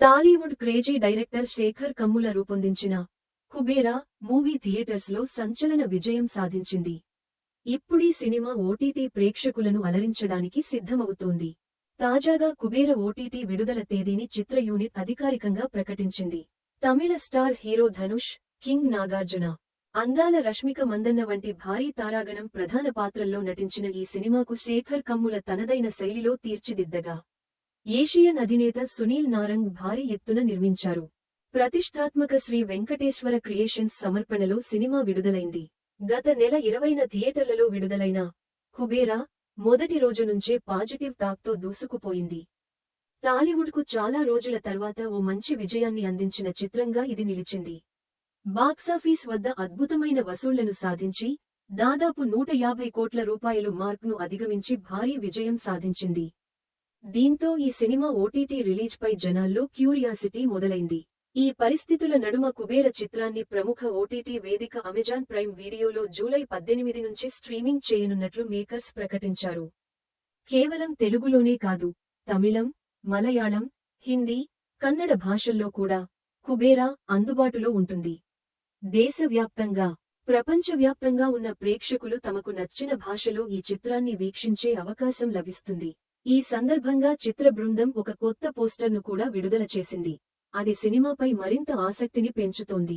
Tollywood crazy director Shekhar Kammula రూపొందించిన Kubera movie theatres లో సంచలన విజయం సాధించింది. ఇప్పుడీ సినిమా ఓటీటీ ప్రేక్షకులను అలరించడానికి సిద్ధమవుతోంది. తాజాగా కుబేర ఓటీటీ విడుదల తేదీని చిత్ర యూనిట్ అధికారికంగా ప్రకటించింది. తమిళ star hero Dhanush, king Nagarjuna, అందాల రష్మిక మందన్న వంటి భారీ తారాగణం ప్రధాన పాత్రల్లో నటించిన ఈ సినిమాకు శేఖర్ కమ్ముల తనదైన శైలిలో తీర్చిదిద్దగా ఏషియన్ అధినేత సునీల్ నారంగ్ భారీ ఎత్తున నిర్మించారు. ప్రతిష్ఠాత్మక శ్రీ వెంకటేశ్వర క్రియేషన్స్ సమర్పణలో సినిమా విడుదలైంది. గత నెల 20న థియేటర్లలో విడుదలైన కుబేరా మొదటి రోజు నుంచే పాజిటివ్ టాక్తో దూసుకుపోయింది. టాలీవుడ్కు చాలా రోజుల తర్వాత ఓ మంచి విజయాన్ని అందించిన చిత్రంగా ఇది నిలిచింది. బాక్సాఫీస్ వద్ద అద్భుతమైన వసూళ్లను సాధించి దాదాపు 150 కోట్ల రూపాయలు మార్క్ను అధిగమించి భారీ విజయం సాధించింది. దీంతో ఈ సినిమా ఓటీటీ రిలీజ్పై జనాల్లో క్యూరియాసిటీ మొదలైంది. ఈ పరిస్థితుల నడుమ కుబేర చిత్రాన్ని ప్రముఖ ఓటీటీ వేదిక అమెజాన్ ప్రైమ్ వీడియోలో జూలై 18 నుంచి స్ట్రీమింగ్ చేయనున్నట్లు మేకర్స్ ప్రకటించారు. కేవలం తెలుగులోనే కాదు, తమిళం, మలయాళం, హిందీ, కన్నడ భాషల్లో కూడా కుబేరా అందుబాటులో ఉంటుంది. దేశవ్యాప్తంగా, ప్రపంచవ్యాప్తంగా ఉన్న ప్రేక్షకులు తమకు నచ్చిన భాషలో ఈ చిత్రాన్ని వీక్షించే అవకాశం లభిస్తుంది. ఈ సందర్భంగా చిత్ర బృందం ఒక కొత్త పోస్టర్ను కూడా విడుదల చేసింది. అది సినిమాపై మరింత ఆసక్తిని పెంచుతోంది.